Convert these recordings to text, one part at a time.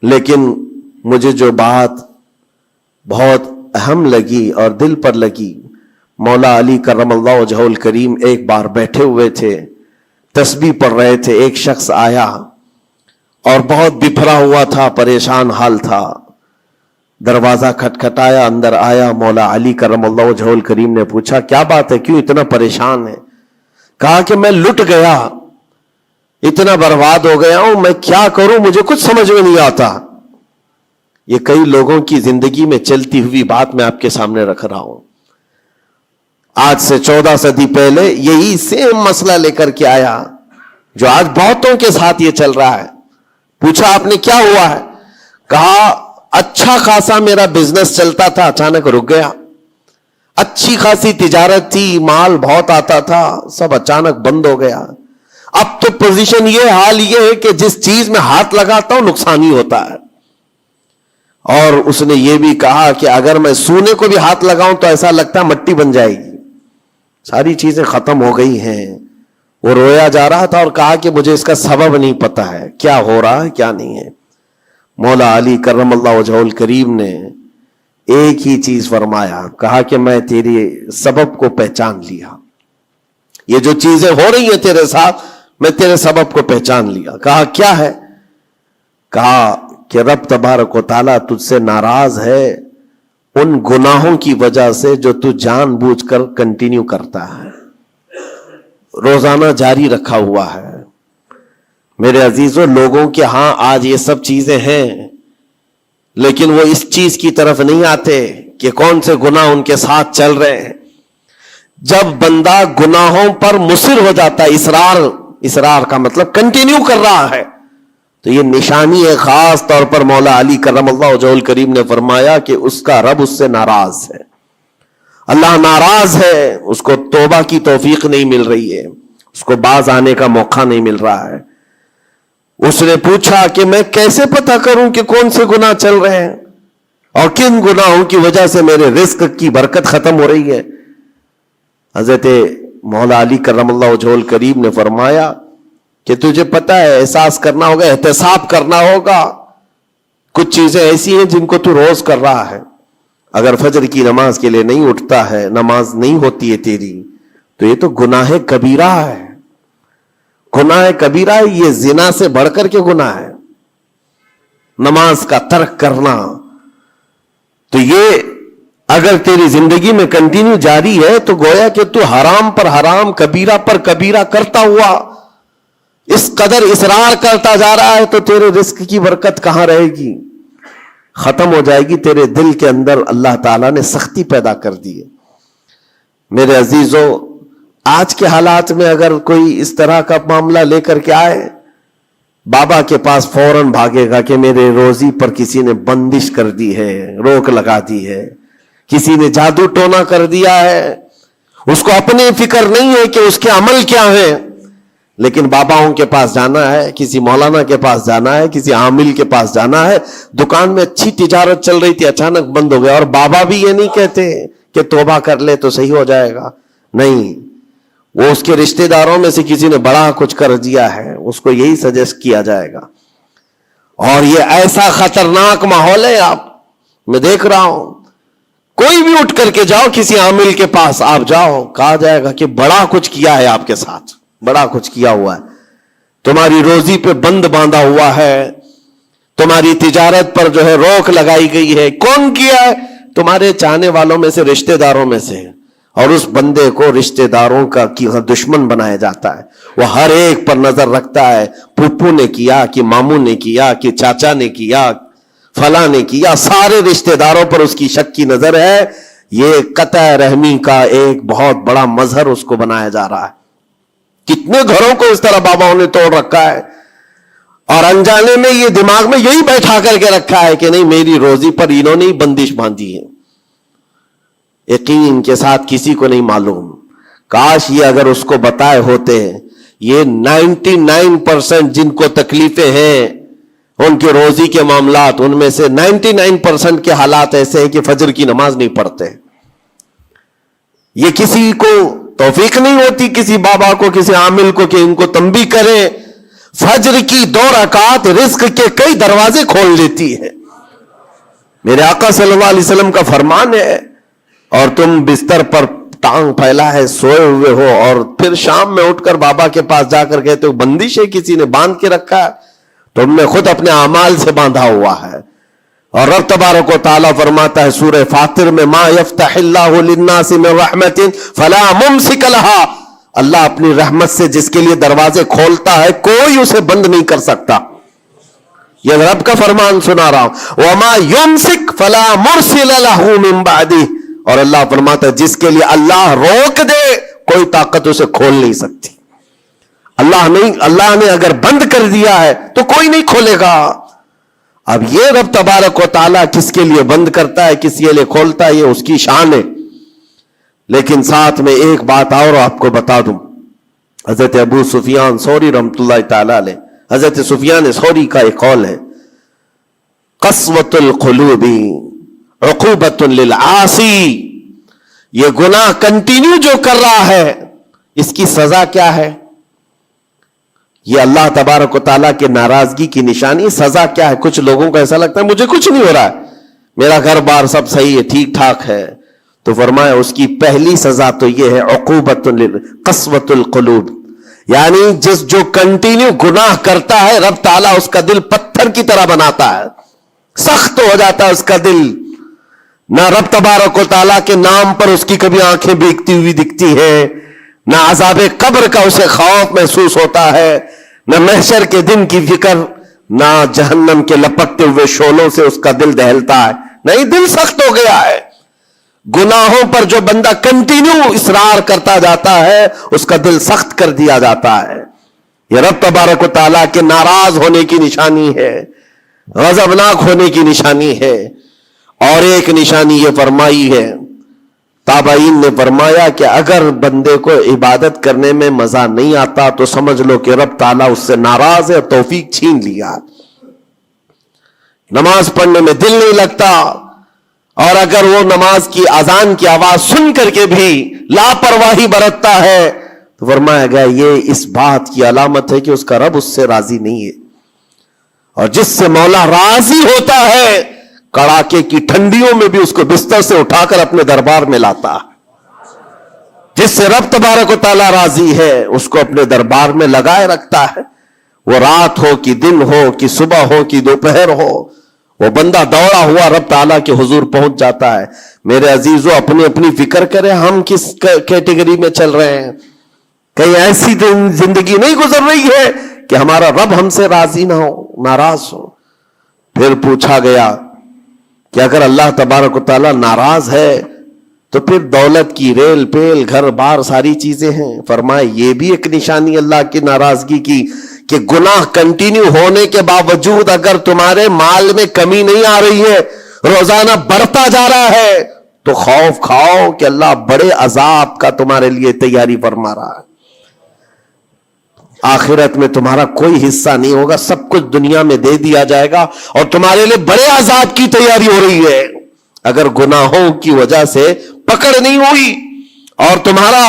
لیکن مجھے جو بات بہت اہم لگی اور دل پر لگی، مولا علی کرم اللہ وجہہ الکریم ایک بار بیٹھے ہوئے تھے، تسبیح پڑھ رہے تھے، ایک شخص آیا اور بہت بپھرا ہوا تھا، پریشان حال تھا، دروازہ کھٹکھٹایا، اندر آیا، مولا علی کرم اللہ وجہہ الکریم نے پوچھا کیا بات ہے، کیوں اتنا پریشان ہے؟ کہا کہ میں لٹ گیا، اتنا برباد ہو گیا ہوں، میں کیا کروں، مجھے کچھ سمجھ میں نہیں آتا۔ یہ کئی لوگوں کی زندگی میں چلتی ہوئی بات میں آپ کے سامنے رکھ رہا ہوں۔ آج سے 14 صدی پہلے یہی سیم مسئلہ لے کر کے آیا جو آج بہتوں کے ساتھ یہ چل رہا ہے۔ پوچھا آپ نے کیا ہوا ہے؟ کہا اچھا خاصا میرا بزنس چلتا تھا، اچانک رک گیا، اچھی خاصی تجارت تھی، مال بہت آتا تھا، سب اچانک بند ہو گیا۔ اب تو پوزیشن یہ، حال یہ ہے کہ جس چیز میں ہاتھ لگاتا ہوں نقصان ہی ہوتا ہے۔ اور اس نے یہ بھی کہا کہ اگر میں سونے کو بھی ہاتھ لگاؤں تو ایسا لگتا ہے مٹی بن جائے گی، ساری چیزیں ختم ہو گئی ہیں۔ وہ رویا جا رہا تھا اور کہا کہ مجھے اس کا سبب نہیں پتا ہے، کیا ہو رہا ہے کیا نہیں ہے۔ مولا علی کرم اللہ وجہہ الکریم نے ایک ہی چیز فرمایا، کہا کہ میں تیری سبب کو پہچان لیا، یہ جو چیزیں ہو رہی ہیں تیرے ساتھ میں تیرے سبب کو پہچان لیا۔ کہا کیا ہے؟ کہا کہ رب تبارک و تعالیٰ تجھ سے ناراض ہے ان گناہوں کی وجہ سے جو تو جان بوجھ کر کنٹینیو کرتا ہے، روزانہ جاری رکھا ہوا ہے۔ میرے عزیزوں، لوگوں کے ہاں آج یہ سب چیزیں ہیں، لیکن وہ اس چیز کی طرف نہیں آتے کہ کون سے گناہ ان کے ساتھ چل رہے ہیں۔ جب بندہ گناہوں پر مصر ہو جاتا ہے، اصرار کا مطلب کنٹینیو کر رہا ہے، تو یہ نشانی ہے۔ خاص طور پر مولا علی کرم اللہ وجہہ الکریم نے فرمایا کہ اس کا رب اس سے ناراض ہے، اللہ ناراض ہے، اس کو توبہ کی توفیق نہیں مل رہی ہے، اس کو باز آنے کا موقع نہیں مل رہا ہے۔ اس نے پوچھا کہ میں کیسے پتہ کروں کہ کون سے گناہ چل رہے ہیں اور کن گناہوں کی وجہ سے میرے رزق کی برکت ختم ہو رہی ہے؟ حضرت مولا علی کرم اللہ وجہہ الکریم نے فرمایا کہ تجھے پتہ ہے، احساس کرنا ہوگا، احتساب کرنا ہوگا، کچھ چیزیں ایسی ہیں جن کو تو روز کر رہا ہے، اگر فجر کی نماز کے لیے نہیں اٹھتا ہے، نماز نہیں ہوتی ہے تیری، تو یہ تو گناہ کبیرہ ہے، گناہ کبیرہ ہے، یہ زنا سے بڑھ کر کے گناہ ہے، نماز کا ترک کرنا۔ تو یہ اگر تیری زندگی میں کنٹینیو جاری ہے تو گویا کہ تو حرام پر حرام، کبیرہ پر کبیرہ کرتا ہوا اس قدر اصرار کرتا جا رہا ہے، تو تیرے رزق کی برکت کہاں رہے گی؟ ختم ہو جائے گی۔ تیرے دل کے اندر اللہ تعالیٰ نے سختی پیدا کر دی ہے۔ میرے عزیزوں، آج کے حالات میں اگر کوئی اس طرح کا معاملہ لے کر کے آئے، بابا کے پاس فوراً بھاگے گا کہ میرے روزی پر کسی نے بندش کر دی ہے، روک لگا دی ہے، کسی نے جادو ٹونا کر دیا ہے۔ اس کو اپنی فکر نہیں ہے کہ اس کے عمل کیا ہے، لیکن باباؤں کے پاس جانا ہے، کسی مولانا کے پاس جانا ہے، کسی عامل کے پاس جانا ہے۔ دکان میں اچھی تجارت چل رہی تھی، اچانک بند ہو گیا، اور بابا بھی یہ نہیں کہتے کہ توبہ کر لے تو صحیح ہو جائے گا، نہیں، وہ اس کے رشتہ داروں میں سے کسی نے بڑا کچھ کر دیا ہے، اس کو یہی سجیسٹ کیا جائے گا۔ اور یہ ایسا خطرناک ماحول ہے، میں دیکھ رہا ہوں، کوئی بھی اٹھ کر کے جاؤ کسی عامل کے پاس آپ جاؤ، کہا جائے گا کہ بڑا کچھ کیا ہے آپ کے ساتھ، بڑا کچھ کیا ہوا ہے، تمہاری روزی پہ بند باندھا ہوا ہے، تمہاری تجارت پر جو ہے روک لگائی گئی ہے۔ کون کیا ہے؟ تمہارے چاہنے والوں میں سے، رشتہ داروں میں سے، اور اس بندے کو رشتہ داروں کا دشمن بنایا جاتا ہے۔ وہ ہر ایک پر نظر رکھتا ہے، پھپھو نے کیا کہ ماموں نے کیا کہ چاچا نے کیا، فلاں نے کیا، سارے رشتہ داروں پر اس کی شک کی نظر ہے۔ یہ قطع رحمی کا ایک بہت بڑا مظہر اس کو بنایا جا رہا ہے۔ کتنے گھروں کو اس طرح باباؤں نے توڑ رکھا ہے، اور انجانے میں یہ دماغ میں یہی بیٹھا کر کے رکھا ہے کہ نہیں، میری روزی پر انہوں نے ہی بندش باندھی ہے۔ یقین کے ساتھ کسی کو نہیں معلوم، کاش یہ اگر اس کو بتائے ہوتے، یہ 99% جن کو تکلیفیں ہیں ان کے روزی کے معاملات، ان میں سے 99% کے حالات ایسے ہیں کہ فجر کی نماز نہیں پڑھتے۔ یہ کسی کو توفیق نہیں ہوتی، کسی بابا کو، کسی عامل کو، کہ ان کو تنبیہ کریں، फज्र की 2 रकात रिस्क के कई दरवाजे खोल लेती है। मेरे आका सल्लल्लाहु अलैहि वसल्लम का फरमान है, और तुम बिस्तर पर टांग फैला है, सोए हुए हो, और फिर शाम में उठकर बाबा के पास जाकर कहते हो बंदिश है, किसी ने बांध के रखा है, तुमने खुद अपने अमाल से बांधा हुआ है। और रब तबारक व तआला फरमाता है सूरह फातिर में, मा यफ्तहिल्लाहु लिन्नासि मिन रहमतिन फला मुमसिक लहा, अल्लाह अपनी रहमत से जिसके लिए दरवाजे खोलता है कोई उसे बंद नहीं कर सकता। यह रब का फरमान सुना रहा हूं, वमा युमसिक फला मुरसिल लहू मिन बादी, और अल्लाह फरमाता है जिसके लिए अल्लाह रोक दे कोई ताकत उसे खोल नहीं सकती। अल्लाह ने अगर बंद कर दिया है तो कोई नहीं खोलेगा। अब ये रब तबारक व तआला किसके लिए बंद करता है, किसके लिए खोलता है, ये उसकी शान है। लेकिन साथ में एक बात और आपको बता दूं, हजरत अबू सुफियान सौरी रहमतुल्लाह तआला अलैह, हजरत सुफियान सौरी का एक कौल है, क़स्वतुल क़ुलूबी उक़ूबतुन लिल आसी, ये गुनाह कंटिन्यू जो कर रहा है इसकी सजा क्या है? ये अल्लाह तबारक व तआला के नाराजगी की निशानी, सजा क्या है? कुछ लोगों को ऐसा लगता है मुझे कुछ नहीं हो रहा है, मेरा घर बार सब सही है, ठीक ठाक है, तो फरमाया उसकी पहली सजा तो यह है उक़ूबतुन लिल क़स्वतुल क़ुलूब, यानी जो कंटिन्यू गुनाह करता है रब ताला उसका दिल पत्थर की तरह बनाता है, सख्त हो जाता है उसका दिल। ना रब तबारक व तआला के नाम पर उसकी कभी आंखें भीगती हुई दिखती है, ना अज़ाबे कब्र का उसे खौफ महसूस होता है, ना महशर के दिन की फिक्र, ना जहन्नम के लपकते हुए शोलों से उसका दिल दहलता है, नहीं, दिल सख्त हो गया है। गुनाहों पर जो बंदा कंटिन्यू इसरार करता जाता है उसका दिल सख्त कर दिया जाता है। यह रब तबारक व तआला के नाराज होने की निशानी है, गजबनाक होने की निशानी है। और एक निशानी यह फरमाई है, ताबाइन ने फरमाया कि अगर बंदे को इबादत करने में मजा नहीं आता तो समझ लो कि रब ताला उससे नाराज है, तौफीक छीन लिया। नमाज पढ़ने में दिल नहीं लगता, और अगर वो नमाज की अजान की आवाज सुन करके भी लापरवाही बरतता है तो फरमाया गया ये इस बात की अलामत है कि उसका रब उससे राजी नहीं है। और जिससे मौला राजी होता है कड़ाके की ठंडियों में भी उसको बिस्तर से उठाकर अपने दरबार में लाता है। जिससे रब तबारक व तआला राजी है उसको अपने दरबार में लगाए रखता है। वो रात हो कि दिन हो कि सुबह हो कि दोपहर हो, वो बंदा दौड़ा हुआ रब ताला के हुजूर पहुंच जाता है। मेरे अजीजों, अपनी अपनी फिक्र करें हम किस कैटेगरी में चल रहे हैं। कहीं ऐसी जिंदगी नहीं गुजर रही है कि हमारा रब हमसे राजी ना हो, नाराज हो। फिर पूछा गया कि अगर अल्लाह तबारक व तआला नाराज है तो फिर दौलत की रेल पेल घर बार सारी चीजें हैं। फरमाए ये भी एक निशानी अल्लाह की नाराजगी की कि गुनाह कंटिन्यू होने के बावजूद अगर तुम्हारे माल में कमी नहीं आ रही है, रोजाना बढ़ता जा रहा है, तो खौफ खाओ कि अल्लाह बड़े अजाब का तुम्हारे लिए तैयारी फरमा रहा है। आखिरत में तुम्हारा कोई हिस्सा नहीं होगा, सब कुछ दुनिया में दे दिया जाएगा और तुम्हारे लिए बड़े अजाब की तैयारी हो रही है। अगर गुनाहों की वजह से पकड़ नहीं हुई और तुम्हारा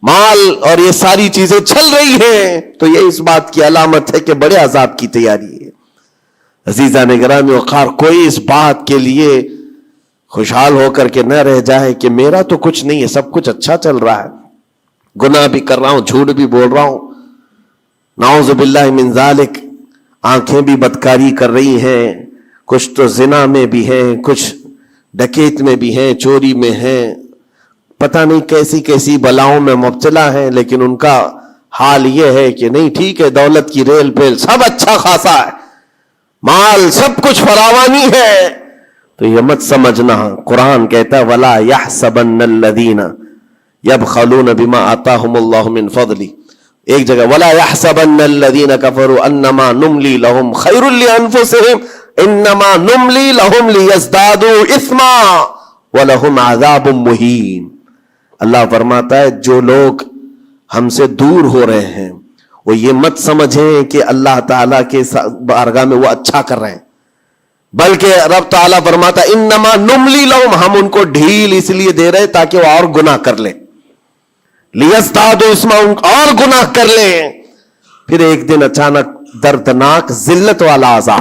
माल और ये सारी चीजें चल रही हैं तो ये इस बात की अलामत है कि बड़े अजाब की तैयारी है। अजीजान गिरामी वक़ार, कोई इस बात के लिए खुशहाल होकर के न रह जाए कि मेरा तो कुछ नहीं है, सब कुछ अच्छा चल रहा है, गुनाह भी कर रहा हूं, झूठ भी बोल रहा हूं, नाउज़ु बिल्लाहि मिन ज़ालिक, आंखें भी बदकारी कर रही हैं, कुछ तो जिना में भी हैं, कुछ डकैत में भी हैं, चोरी में हैं, पता नहीं कैसी कैसी बलाओं में मुब्तला है, लेकिन उनका हाल यह है कि नहीं ठीक है, दौलत की रेल पेल सब अच्छा खासा है, माल सब कुछ फरावानी है, तो यह मत समझना। कुरान कहता है वला यहसबन्नल्लज़ीना यबखलून बिमा आताहुमुल्लाहु मिन फज़ली, एक जगह वला यहसबन्नल्लज़ीना कफरू अन्नमा नुमली लहुम खैरुल लिअन्फुसिहिम इन्नमा नुमली लहुम लियज़दादू इस्मा वलहुम अज़ाबुम मुहीन। अल्लाह फरमाता है जो लोग हमसे दूर हो रहे हैं वो ये मत समझें कि अल्लाह ताला के बारगाह में वो अच्छा कर रहे हैं, बल्कि रब ताला फरमाता है इन्नमा नुमली लहुम, हम उनको ढील इसलिए दे रहे ताकि वो और गुनाह कर ले, लियज़दादू इस्मा, और गुनाह कर ले। پھر ایک دن اچانک دردناک ذلت والا عذاب.